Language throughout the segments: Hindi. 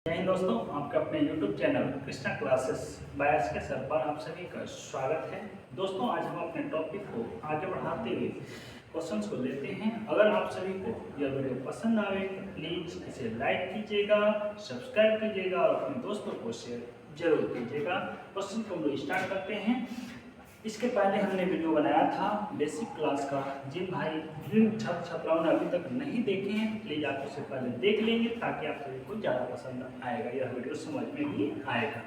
जय हिंद दोस्तों, आपके अपने YouTube चैनल कृष्णा क्लासेस बायस के सर पर आप सभी का स्वागत है। दोस्तों, आज हम अपने टॉपिक को आगे बढ़ाते हुए क्वेश्चंस को लेते हैं। अगर आप सभी को यह वीडियो पसंद आए तो प्लीज़ इसे लाइक कीजिएगा, सब्सक्राइब कीजिएगा और अपने दोस्तों को शेयर जरूर कीजिएगा। क्वेश्चन को हम लोग स्टार्ट करते हैं। इसके पहले हमने वीडियो बनाया था बेसिक क्लास का। जिन छात्र छात्राओं ने अभी तक नहीं देखे हैं प्लीज़ आप उसे पहले देख लेंगे ताकि आप सभी को ज़्यादा पसंद आएगा, यह वीडियो समझ में भी आएगा।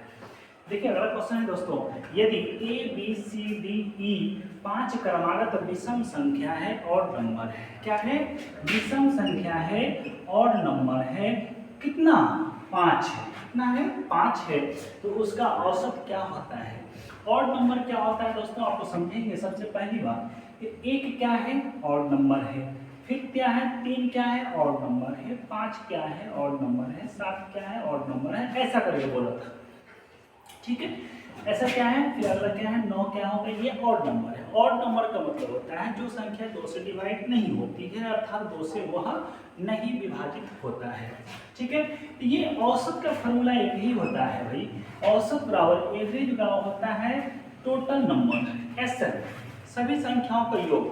देखिए, अगला क्वेश्चन है दोस्तों, यदि A B C D E 5 क्रमागत विषम संख्या है और नंबर है। क्या है? विषम संख्या है और नंबर है। कितना? 5 है। कितना है? 5 है। तो उसका औसत क्या होता है? और नंबर क्या होता है दोस्तों, आपको समझेंगे। सबसे पहली बात, एक क्या है? और नंबर है। फिर क्या है? 3 क्या है? और नंबर है। 5 क्या है? और नंबर है। 7 क्या है? और नंबर है। ऐसा करके बोला था, ठीक है। ऐसा क्या है? फिर अगला क्या है? 9 क्या होगा? ये और नंबर है। और नंबर का मतलब होता है जो संख्या 2 से डिवाइड नहीं होती है, अर्थात 2 से वह नहीं विभाजित होता है, ठीक है। तो ये औसत का फॉर्मूला एक ही होता है भाई। औसत बराबर एवरेज बराबर होता है टोटल नंबर एसएन, सभी संख्याओं का योग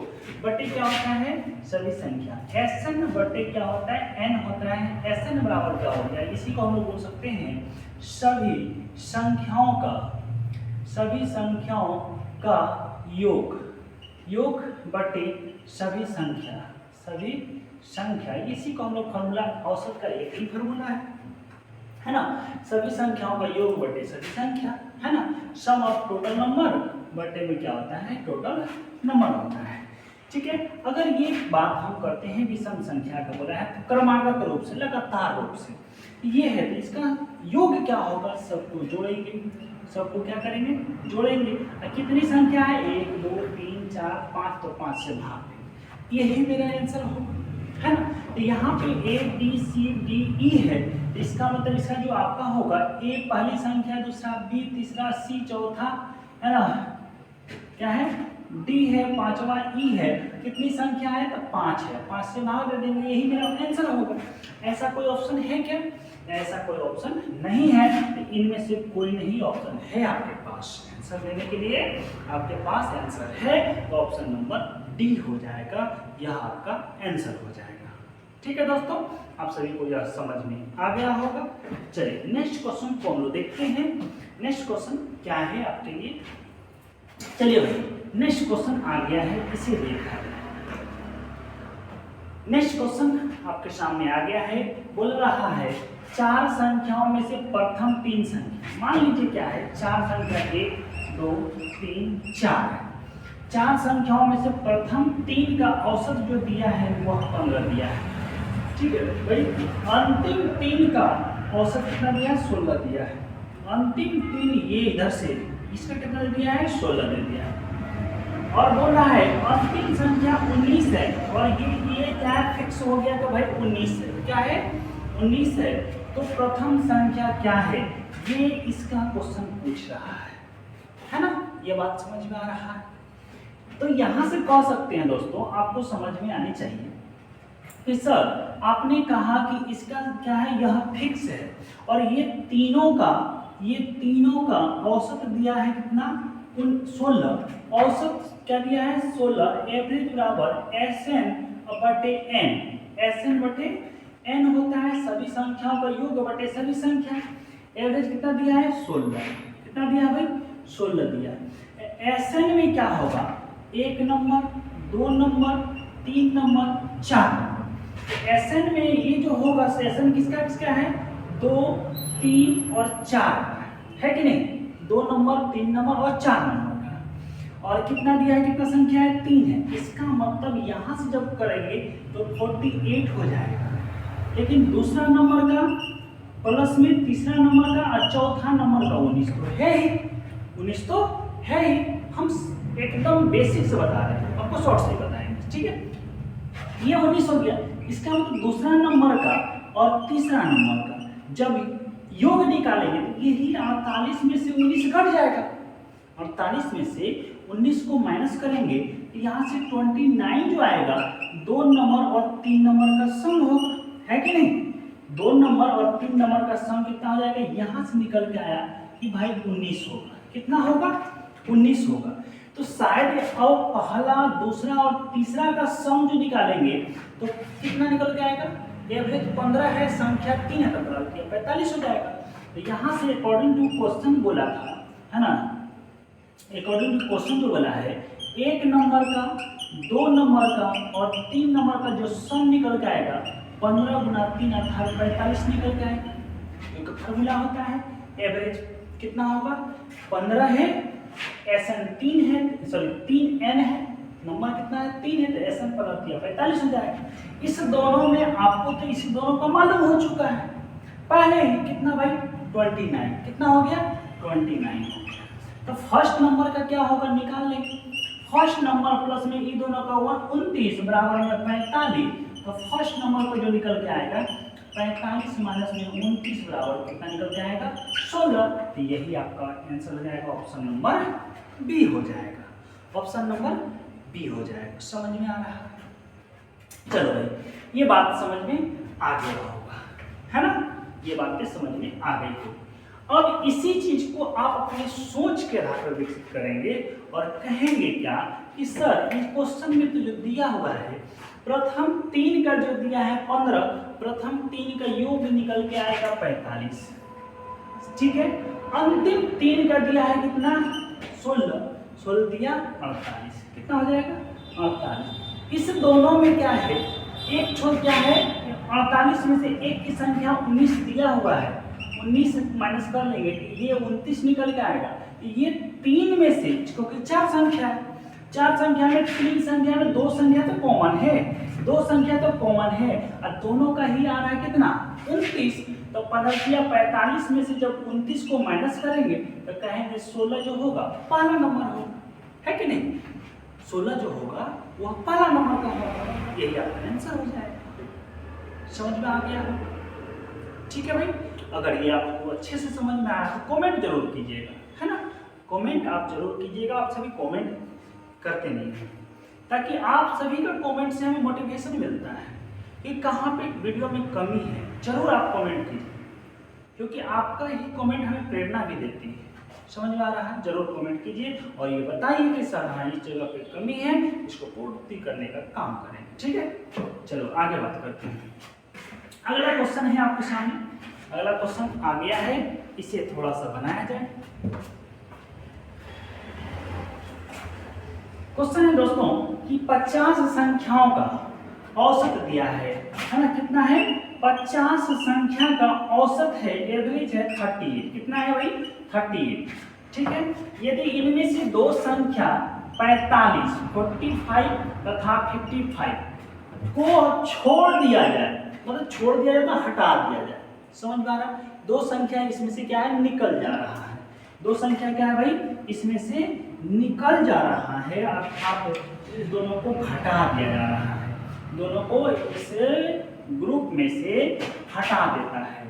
बटे क्या होता है? सभी संख्या। एसएन बटे क्या होता है? एन होता है। एसएन बराबर क्या हो गया? इसी को हम लोग बोल सकते हैं सभी संख्याओं का योग, योग बटे सभी संख्या। इसी को हम लोग फॉर्मूला, औसत का एक ही फॉर्मूला है ना। सभी संख्याओं का योग बटे सभी संख्या, है ना। सम ऑफ टोटल नंबर बटे में क्या होता है? टोटल नंबर होता है, ठीक है। अगर ये बात हम करते हैं विषम संख्या का बोला है तो क्रमागत रूप से, लगातार रूप से ये है, तो इसका योग क्या होगा? सबको जोड़ेंगे। सबको क्या करेंगे? जोड़ेंगे। कितनी संख्या है? 1 2 3 4 5, तो 5 से भाग देंगे। यही मेरा आंसर होगा, है ना। तो यहाँ पे A B C D E है, तो इसका मतलब इसका जो आपका होगा, A पहली संख्या, दूसरा B, तीसरा C, चौथा है ना क्या है? D है, पांचवा E है। कितनी संख्या है? तो 5 है। 5 से भाग दे देंगे, यही मेरा आंसर होगा। ऐसा कोई ऑप्शन है क्या? ऐसा कोई ऑप्शन नहीं है। तो इनमें से कोई नहीं ऑप्शन है आपके पास आंसर देने के लिए। आपके पास आंसर है तो ऑप्शन नंबर डी हो जाएगा, यह आपका आंसर हो जाएगा, ठीक है दोस्तों। आप सभी को यह समझ में आ गया होगा। चलिए नेक्स्ट क्वेश्चन को हम लोग देखते हैं। नेक्स्ट क्वेश्चन क्या है आपके लिए? चलिए भाई, नेक्स्ट क्वेश्चन आ गया है, इसे देखा। नेक्स्ट क्वेश्चन आपके सामने आ गया है। बोल रहा है 4 संख्याओं में से प्रथम 3 संख्या, मान लीजिए क्या है? 4 संख्या 1 2 3 4 है। 4 संख्याओं में से प्रथम 3 का औसत जो दिया है वह 15 दिया है, ठीक है भाई। अंतिम 3 का औसत कितना दिया है? 16 दिया है। अंतिम 3 ये इधर से, इसका कितना दिया है? 16 दे दिया है। और बोल रहा है अंतिम संख्या 19 है, और ये क्या है? फिक्स हो गया तो भाई 19 है। क्या है? 19 है। तो प्रथम संख्या क्या है? ये इसका क्वेश्चन पूछ रहा है ना। ये बात समझ में आ रहा है? तो यहां से कह सकते हैं दोस्तों, आपको समझ में आनी चाहिए कि सर आपने कहा कि इसका क्या है? यह फिक्स है, और ये तीनों का औसत दिया है कितना? 16। औसत क्या दिया है? 16। एवरेज बराबर एसएन बटे एन। एसएन बटे एन होता है सभी संख्याओं का योग बटे सभी संख्या। एवरेज कितना दिया है? 16। कितना दिया भाई? 16 दिया। एसएन में क्या होगा? 1 number, 2 number, 3 number, 4 number. SN में ये जो होगा, एसएन किसका है? 2 3 और 4 है कि नहीं? 2 नंबर, 3 नंबर और 4 नंबर का। और कितना दिया है? कितना संख्या है? 3 है। इसका मतलब यहां से जब करेंगे तो 48 हो जाएगा। लेकिन दूसरा नंबर का प्लस में तीसरा नंबर का और चौथा नंबर का 19 तो है ही। 19 तो है ही। हम एकदम बेसिक से बता रहे हैं, आपको शॉर्ट से बताएंगे, ठीक है। ये 19 हो गया। इसका मतलब दूसरा नंबर का और तीसरा नंबर का जब योग निकालेंगे तो यही 48 में से 19 घट जाएगा। 48 में से 19 को माइनस करेंगे तो यहाँ से 29 जो आएगा 2 नंबर और 3 नंबर का सम होगा, है कि नहीं? 2 नंबर और 3 नंबर का सम कितना हो जाएगा, यहाँ से निकल के आया कि भाई 19 होगा। कितना होगा, 19 होगा। तो शायद अब पहला, दूसरा और तीसरा का सम जो निकालेंगे तो कितना निकल के आएगा, एवरेज 15 है, संख्या 3 है तो 45 हो जाएगा। तो यहाँ से अकॉर्डिंग टू क्वेश्चन बोला था, है ना, अकॉर्डिंग टू क्वेश्चन जो बोला है 1 नंबर का, 2 नंबर का और 3 नंबर का जो सम निकल के आएगा 15 गुना 3 अर्थात 45 निकल के आएगा। क्योंकि फॉर्मूला होता है एवरेज कितना होगा, 15 है, SN 3 है, सॉरी 3N है, नंबर कितना है 3 है, तो SN पर 45 हो जाएगा। इस दोनों में आपको तो इस दोनों का मालूम हो चुका है पहले ही, कितना भाई 29, कितना हो गया 29 हो गया। तो फर्स्ट नंबर का क्या होगा निकाल लेंगे, फर्स्ट नंबर प्लस में ये दोनों का हुआ 29 बराबर में 45। तो फर्स्ट नंबर को जो निकल के आएगा 45 माइनस में 29 बराबर कितना निकल के आएगा 16। तो यही आपका आंसर हो जाएगा, ऑप्शन नंबर बी हो जाएगा, ऑप्शन नंबर बी हो जाएगा। समझ में आ रहा है, चलो भाई ये बात समझ में आ गया होगा, है ना, ये बातें समझ में आ गई होगी। अब इसी चीज को आप अपने सोच के आधार पर विकसित करेंगे और कहेंगे क्या कि सर इस क्वेश्चन में तो जो दिया हुआ है प्रथम 3 का जो दिया है 15, प्रथम 3 का योग निकल के आएगा 45, ठीक है, अंतिम 3 का दिया है कितना 16 दिया 48, कितना हो जाएगा 48। इस दोनों में क्या है, एक छोड़ क्या है, 48 में से एक की संख्या 19 दिया हुआ है, 19 माइनस कर लेंगे ये 29 निकल के आएगा। ये 3 में से, क्योंकि 4 संख्या है, 4 संख्या में 3 संख्या में 2 संख्या तो कॉमन है, 2 संख्या तो कॉमन है और दोनों का ही आ रहा है कितना 29। तो 45 में से जब 29 को माइनस करेंगे तो कहेंगे 16 जो होगा पहला नंबर होगा, है कि नहीं, 16 जो होगा वह पहला नंबर का होगा, यही आपका आंसर हो जाएगा। समझ में आ गया, ठीक है भाई। अगर ये आपको अच्छे से समझ में आया तो कमेंट जरूर कीजिएगा, है ना, कमेंट आप जरूर कीजिएगा। आप सभी कमेंट करते नहीं हैं, ताकि आप सभी का कमेंट से हमें मोटिवेशन मिलता है कि कहाँ पे वीडियो में कमी है। जरूर आप कमेंट कीजिए, क्योंकि आपका ही कमेंट हमें प्रेरणा भी देती है। समझ में आ रहा है, जरूर कमेंट कीजिए और ये बताइए कि सर हाँ इस जगह पे कमी है, इसको पूर्ति करने का काम करें, ठीक है। चलो आगे बात करते हैं। अगला क्वेश्चन है आपके सामने, अगला क्वेश्चन आ गया है, इसे थोड़ा सा बनाया जाए। क्वेश्चन है दोस्तों कि 50 संख्याओं का औसत दिया है ना, कितना है 50 संख्या का औसत है, एवरेज है 38, कितना है भाई 38, ठीक है। यदि इनमें से 2 संख्या 45, 45 तथा 55 को छोड़ दिया जाए, मतलब छोड़ दिया जाए तो हटा दिया जाए, समझ में आ रहा है। 2 संख्या इसमें से क्या है निकल जा रहा है, 2 संख्या क्या है भाई इसमें से निकल जा रहा है, अर्थात इस दोनों को घटा दिया जा रहा है, दोनों को इस ग्रुप में से हटा देता है।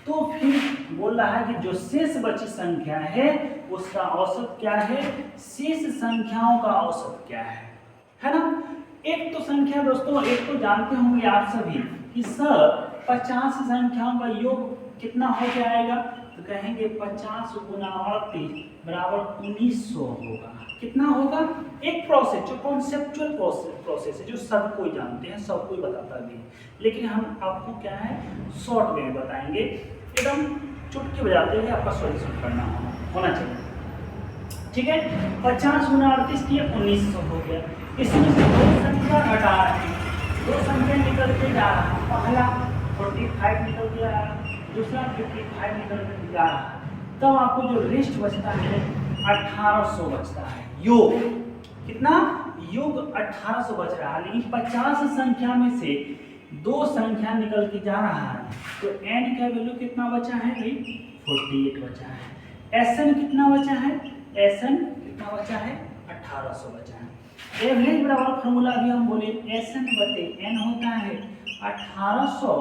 तो फिर बोल रहा है कि जो शेष बची संख्या है उसका औसत क्या है, शेष संख्याओं का औसत क्या है ना। एक तो संख्या दोस्तों, एक तो जानते होंगे आप सभी कि सर 50 संख्याओं का योग कितना हो जाएगा, तो कहेंगे 50 गुना 38 बराबर 1900 होगा, कितना होगा। एक प्रोसेस जो कॉन्सेप्चुअल प्रोसेस है, जो सब कोई जानते हैं, सब कोई बताता भी है, लेकिन हम आपको क्या है शॉर्ट वे में बताएंगे, एकदम चुटकी बजाते हुए आपका सॉल्यूशन करना होना चाहिए, ठीक है। 50 गुना 38 किए 1900 हो गया, इसमें से 2 संख्या घटा रहे हैं, 2 संख्या निकल के जा रहा है, पहला 45 निकल के आ रहा है, दूसरा 55 निकल के जा रहा है, तब आपको जो रेस्ट बचता है 1800 बचता है, योग कितना, योग 1800 बच रहा है। लेकिन 50 संख्या में से 2 संख्या निकल के जा रहा है, तो n का वैल्यू कितना बचा है भाई 48 बचा है। Sn कितना बचा है, Sn कितना बचा है 1800 बचा है। एवरेज बराबर फॉर्मूला भी हम बोले Sn बटे n होता है 1800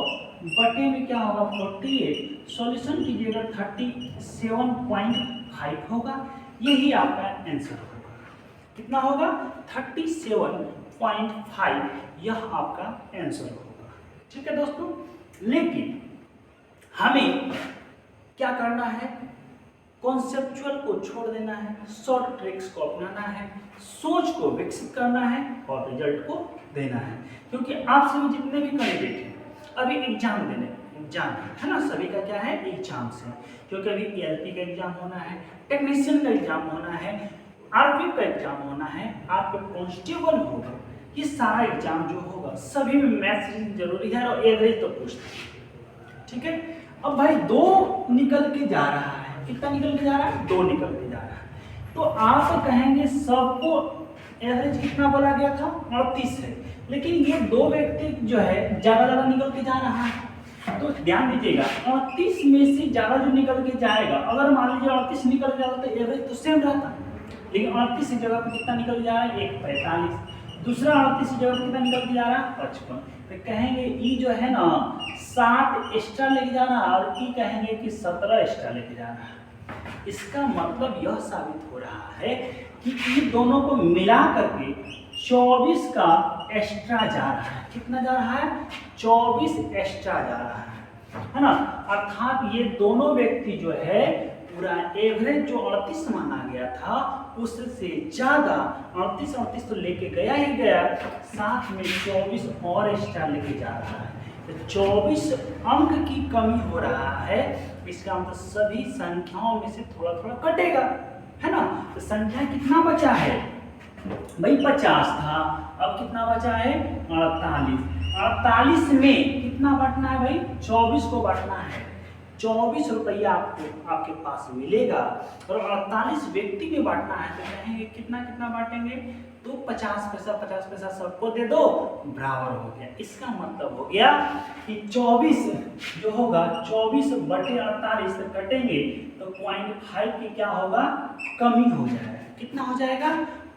बटे में क्या होगा 48, सॉल्यूशन कीजिएगा 37.5 होगा, यही आपका आंसर होगा, कितना होगा 37.5, यह आपका आंसर होगा, ठीक है दोस्तों। लेकिन हमें क्या करना है, कॉन्सेप्चुअल को छोड़ देना है, शॉर्ट ट्रिक्स को अपनाना है, सोच को विकसित करना है और रिजल्ट को देना है। क्योंकि आप सभी जितने भी कैंडिडेट हैं अभी एग्जाम देने, एग्जाम है ना, सभी का क्या है, एग्जाम्स है। क्योंकि अभी ELP का एग्जाम होना है, टेक्नीशियन का एग्जाम होना है, RP का एग्जाम होना है, आपके कांस्टेबल होगा, ये सारा एग्जाम जो होगा सभी में मैथ्स जरूरी है और एवरेज तो पूछता है। ठीक है, अब भाई 2 निकल के जा रहा है, कितना निकल के जा रहा है, 2 निकल के जा रहा है। तो आप कहेंगे सबको एवरेज कितना बोला गया था, 38 है, लेकिन ये 2 व्यक्ति जो है ज्यादा निकल के जा रहा है। तो ध्यान दीजिएगा, 38 में से ज्यादा जो निकल के जाएगा, अगर मान लीजिए 38 निकल जाता तो एवरेज तो सेम रहता, लेकिन 38 की जगह पर कितना निकल जा रहा है, 1 45, दूसरा 38 की जगह पर कितना निकल के जा रहा है, 55। तो कहेंगे ई जो है ना 7 एक्स्ट्रा लेके जा रहा है और ई कहेंगे कि 17 एक्स्ट्रा लेके जा रहा है। इसका मतलब यह साबित हो रहा है कि इन दोनों को मिला करके 24 का एक्स्ट्रा जा रहा है। कितना जा रहा है, 24 एक्स्ट्रा जा रहा है ना। अर्थात ये दोनों व्यक्ति जो है पूरा एवरेज जो 38 माना गया था उससे ज्यादा 38 तो लेके गया ही गया, साथ में 24 और एक्स्ट्रा लेके जा रहा है। तो 24 अंक की कमी हो रहा है। इसका मतलब सभी संख्याओं में से थोड़ा थोड़ा कटेगा, है ना। तो संख्या कितना बचा है भाई, 50 था, अब कितना बचा है, 48। 48 में कितना बांटना है भाई, 24 को बांटना है। 24 रुपया आपको आपके पास मिलेगा और 48 व्यक्ति में बांटना है। तो कहेंगे कितना कितना बांटेंगे, तो 50 पैसा सबको दे दो, बराबर हो गया। इसका मतलब हो गया कि 24 जो होगा 24 बटे 48 से कटेंगे तो 0.5 की क्या होगा, कमी हो जाएगा। कितना हो जाएगा,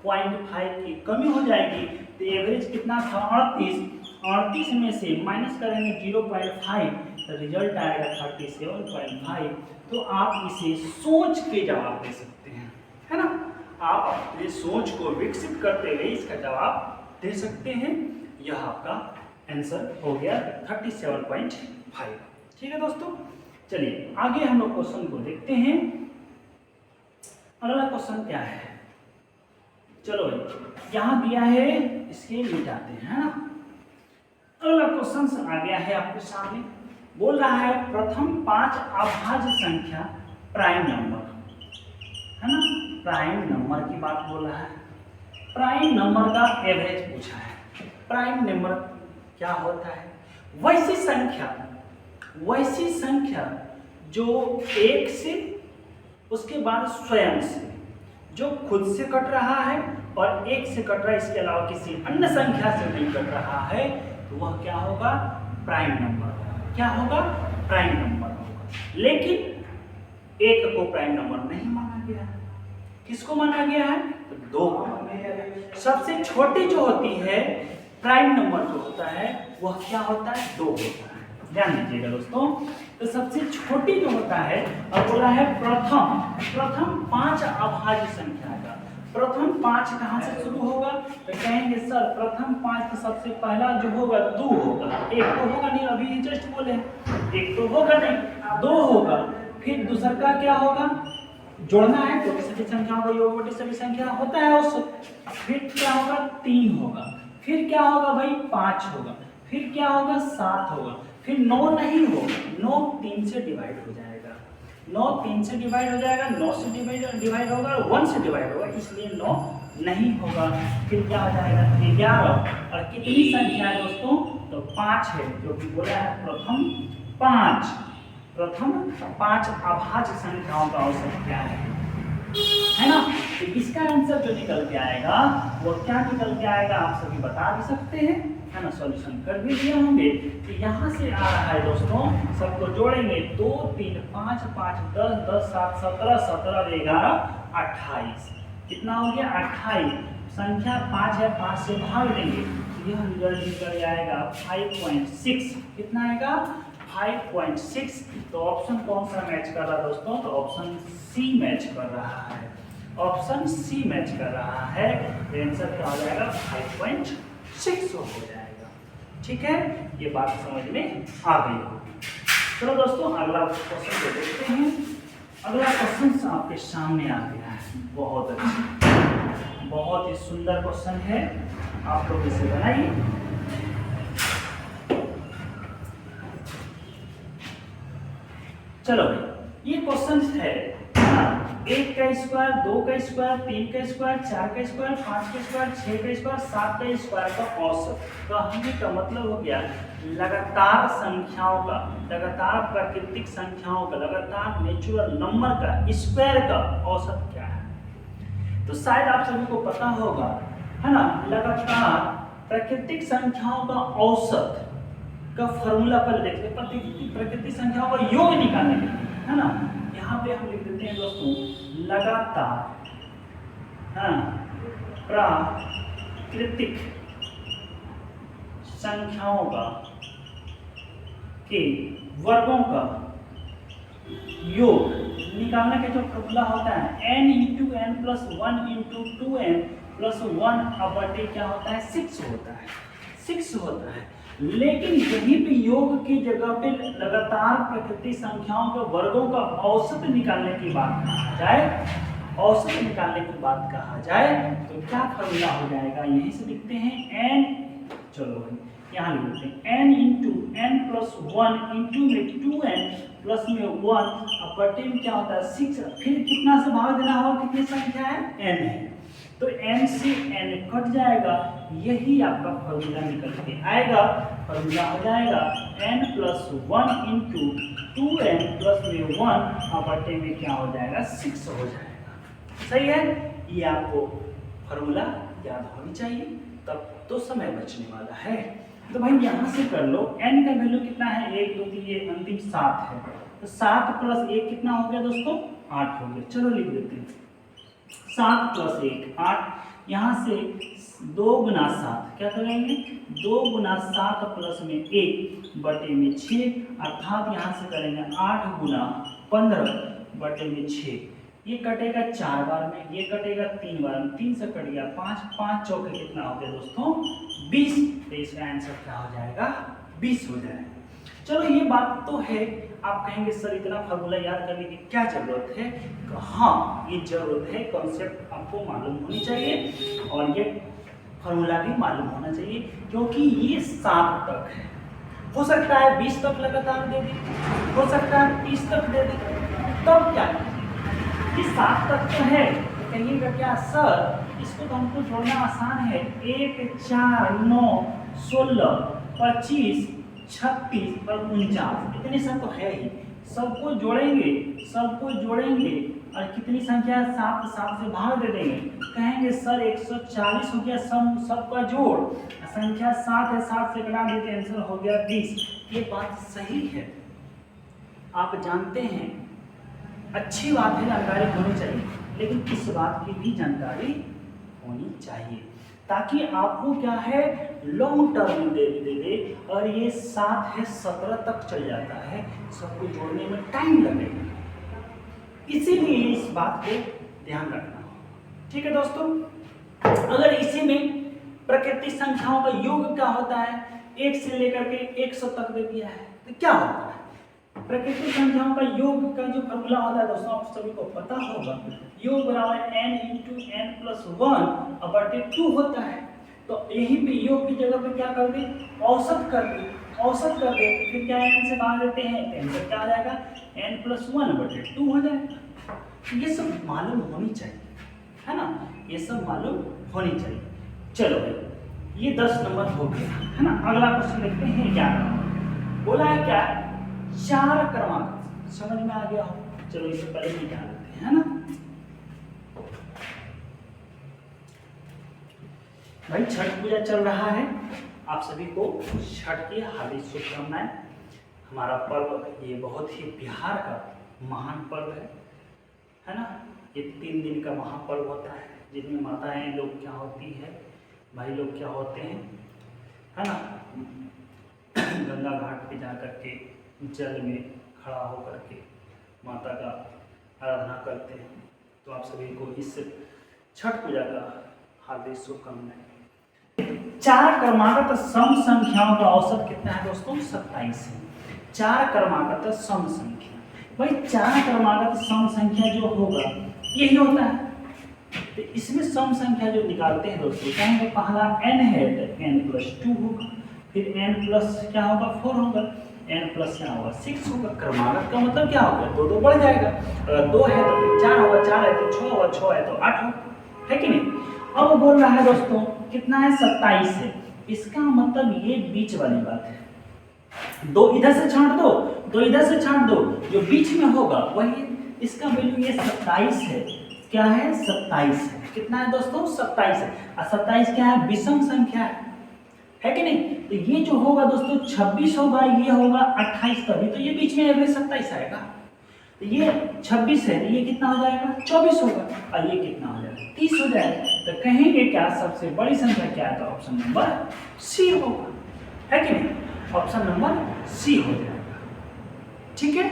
0.5 की कमी हो जाएगी। तो एवरेज कितना था, 38 में से माइनस करेंगे 0.5 तो रिजल्ट आएगा 37.5। तो आप इसे सोच के जवाब दे सकते हैं, है ना। आप अपने सोच को विकसित करते हुए इसका जवाब दे सकते हैं। यह आपका आंसर हो गया 37.5। ठीक है दोस्तों, चलिए आगे हम लोग क्वेश्चन को देखते हैं। अगला क्वेश्चन क्या है, चलो यहाँ दिया है, इसके मिटाते हैं, है ना। अगला क्वेश्चन आ गया है आपके सामने, बोल रहा है प्रथम 5 अभाज्य संख्या प्राइम नंबर, है ना। प्राइम नंबर की बात बोल रहा है, प्राइम नंबर का एवरेज पूछा है। प्राइम नंबर क्या होता है, वैसी संख्या जो 1 से, उसके बाद स्वयं से, जो खुद से कट रहा है और 1 से कट रहा है, इसके अलावा किसी अन्य संख्या से नहीं कट रहा है, तो वह क्या होगा, प्राइम नंबर। क्या होगा, प्राइम नंबर होगा। लेकिन 1 को प्राइम नंबर नहीं माना गया है। किसको माना गया है, तो 2 को माना गया है। सबसे छोटी जो होती है प्राइम नंबर जो होता है वह क्या होता है, 2 होता है। ध्यान दीजिएगा दोस्तों, तो सबसे छोटी जो होता है, और बोला है प्रथम 5 अभाज्य संख्या का प्रथम 5 कहाँ से शुरू होगा, तो कहेंगे सर प्रथम 5 तो सबसे पहला जो होगा 2 होगा, 1 तो होगा नहीं, अभी जस्ट बोले 1 तो होगा नहीं, 2 होगा। फिर दूसरा का क्या होगा, जोड़ना है तो सभी संख्याओं का योग बटे सभी संख्या होता है उस। फिर क्या होगा, 3 होगा। फिर क्या होगा भाई, 5 होगा। फिर क्या होगा, 7 होगा। फिर 9 नहीं होगा, 9 3 से डिवाइड हो जाएगा, 9 3 से डिवाइड हो जाएगा, 9 से डिवाइड होगा, 1 से डिवाइड होगा, इसलिए 9 नहीं होगा। फिर क्या हो जाएगा, 11। और कितनी संख्या है दोस्तों, तो 5 है, जो कि बोला है प्रथम 5 अभाज्य संख्याओं का औसत क्या है ना। तो इसका आंसर जो निकल के आएगा वो क्या निकल के आएगा, आप सभी बता भी सकते हैं, है ना। सॉल्यूशन कर भी दिए होंगे। तो यहाँ से आ रहा है दोस्तों, सबको जोड़ेंगे 2 3 5 5 10 10 7 17 17 11 28। कितना हो गया, 28। संख्या 5 है, 5 से भाग देंगे, यह रिजल्ट निकल आएगा 5.6। कितना आएगा, 5.6। तो ऑप्शन कौन सा मैच कर रहा है दोस्तों, तो ऑप्शन सी मैच कर रहा है, ऑप्शन सी मैच कर रहा है। आंसर क्या हो जाएगा, 5.6 हो जाएगा। ठीक है, ये बात समझ में आ गई होगी। चलो दोस्तों अगला क्वेश्चन को देखते हैं। अगला क्वेश्चन आपके सामने आ गया है, बहुत अच्छा, बहुत ही सुंदर क्वेश्चन है, आप लोग इसे बनाइए। चलो भाई ये क्वेश्चन है एक का स्क्वायर, दो का स्क्वायर, तीन का स्क्वायर, चार का स्क्वायर, पांच का स्क्वायर, छह का स्क्वायर, सात का स्क्वायर का औसत। तो हमें का मतलब हो गया लगातार संख्याओं का, लगातार प्राकृतिक संख्याओं का, लगातार नेचुरल नंबर का स्क्वायर का औसत क्या है। तो शायद आप सभी को पता होगा, है ना, लगातार प्राकृतिक संख्याओं का औसत का फॉर्मूला पर देखते हैं, प्राकृतिक संख्याओं का योग निकालने के लिए, है ना। यहाँ पे हम लिख देते हैं दोस्तों लगातार, हाँ, प्राकृतिक संख्याओं का के वर्गों का योग निकालने का जो फॉर्मूला होता है n into n plus 1 into 2n plus 1/, क्या होता है 6 होता है, 6 होता है। लेकिन यहीं पे योग की जगह पे लगातार प्राकृतिक संख्याओं के वर्गों का औसत निकालने की बात कहा जाए, औसत निकालने की बात कहा जाए तो क्या फॉर्मूला हो जाएगा, यहीं से लिखते हैं n, चलो यहाँ लिखते हैं n into n plus 1 into में 2n प्लस में 1/, में क्या होता है 6, फिर कितना से भाग देना होगा, कितनी संख्या है n है, तो n से n कट जाएगा, यही आपका फॉर्मूला निकल के आएगा। फॉर्मूला हो जाएगा n plus 1 into 2n plus में 1/, में क्या हो जाएगा 6 हो जाएगा। सही है, ये आपको फॉर्मूला याद होनी चाहिए, तब तो समय बचने वाला है। तो भाई यहाँ से कर लो, n का वैल्यू कितना है 1 2 3, ये अंतिम 7 है, तो 7 प्लस 1 कितना हो गया दोस्तों 8 हो गया। चलो लिख देते हैं 7 प्लस 1 8, यहाँ से 2 गुना 7 क्या करेंगे 2 गुना 7 प्लस में 1/6, अर्थात यहाँ से करेंगे 8 गुना 15/6, ये कटेगा 4 बार में, ये कटेगा 3 बार में, 3 से कट गया 5, 5 चौके कितना हो गया दोस्तों 20, तो इसका आंसर क्या हो जाएगा 20 हो जाएगा। चलो ये बात तो है, आप कहेंगे सर इतना फार्मूला याद करने की क्या जरूरत है, तो हाँ ये जरूरत है, कॉन्सेप्ट आपको मालूम होनी चाहिए और ये फार्मूला भी मालूम होना चाहिए, क्योंकि ये 7 तक है, हो सकता है 20 तक लगातार दे दे, हो सकता है 30 तक दे दे, तब क्या ये 7 तक तो है, तो कहिएगा क्या सर इसको तो हमको जोड़ना आसान है, 1 4 9 16 25 36 और 49, इतने सब तो है ही, सबको जोड़ेंगे, सबको जोड़ेंगे और कितनी संख्या 7 7 से भाग दे देंगे, कहेंगे सर 140 हो गया, सबका जोड़, संख्या 7 है, 7 से घटा देते आंसर हो गया 20। ये बात सही है, आप जानते हैं, अच्छी बात है, जानकारी होनी चाहिए, लेकिन इस बात की भी जानकारी होनी चाहिए ताकि आपको क्या है लॉन्ग टर्म दे और ये 7 है 17 तक चल जाता है, सबको जोड़ने में टाइम लगेगा, इसीलिए इस बात को ध्यान रखना होगा। ठीक है दोस्तों, अगर इसी में प्राकृतिक संख्याओं का योग क्या होता है, 1 से लेकर के 100 तक दे दिया है, तो क्या होता है प्राकृतिक संख्याओं का योग का जो फॉर्मूला होता है दोस्तों, आप सभी को पता होगा, योग बराबर n इंटू एन प्लस 1/2 होता है। तो यही पे योग की जगह पे क्या कर दे औसत कर दे, औसत कर दे, फिर क्या n से भाग देते हैं, तो आंसर क्या आ जाएगा n प्लस 1/2 हो जाएगा। ये सब मालूम होनी चाहिए, है ना, ये सब मालूम होनी चाहिए। चलो भाई ये 10 नंबर हो गया, है ना। अगला क्वेश्चन देखते हैं 11 नंबर, बोला है क्या 4 क्रमांक, समझ में आ गया हो, चलो इसे पहले निकाल लेते हैं, है ना। भाई छठ पूजा चल रहा है, आप सभी को छठ की हार्दिक शुभकामनाएं। हमारा पर्व ये बहुत ही बिहार का महान पर्व है ना। ये 3 दिन का महापर्व होता है, जिसमें माताएं लोग क्या होती है, भाई लोग क्या होते हैं, है ना, गंगा घाट पे जा करके जल में खड़ा होकर के माता का आराधना करते हैं। तो आप सभी को इस छठ पूजा का हार्दिक शुभकामनाएं। 4 क्रमागत सम संख्याओं का औसत कितना है दोस्तों 27 है। चार क्रमागत सम संख्या। भाई चार क्रमागत सम संख्या जो होगा यही होता है। तो इसमें सम संख्या जो निकालते हैं दोस्तों, क्या होगा, पहला n है तो n+2 होगा, फिर n प्लस क्या होगा 4 होगा, n प्लस क्या होगा 6 होगा। क्रमागत का मतलब क्या होगा, दो दो बढ़ जाएगा। अगर 2 है तो फिर 4 होगा, 4 है तो 6 होगा, 6 है तो 8 होगा, है कि नहीं। अब वो बोल रहा है दोस्तों कितना है, 27 है। इसका मतलब ये बीच वाली बात है, दो इधर से छांट दो, दो इधर से छांट दो, जो बीच में होगा वही, इसका वैल्यू ये 27 है। क्या है, 27 है। कितना है दोस्तों, 27 है। और 27 क्या है, विषम संख्या है कि नहीं। तो ये जो होगा दोस्तों 26 होगा, ये होगा 28, तभी तो ये बीच में एवरेज 27 आएगा। तो ये 26 है, ये कितना हो जाएगा, 24 होगा, और ये कितना हो जाएगा, 30 हो जाएगा। तो कहेंगे क्या, सबसे बड़ी संख्या क्या है, तो ऑप्शन नंबर सी होगा, है कि नहीं। ऑप्शन नंबर सी हो जाएगा। ठीक है,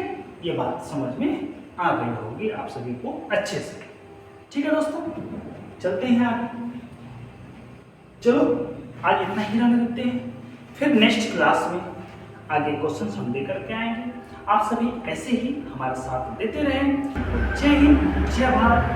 ये बात समझ में आ गई होगी आप सभी को अच्छे से। ठीक है दोस्तों, चलते हैं आगे। चलो आज इतना ही रहने देते हैं, फिर नेक्स्ट क्लास में आगे क्वेश्चन हम लेकर के आएंगे। आप सभी ऐसे ही हमारे साथ देते रहें। जय हिंद, जय भारत।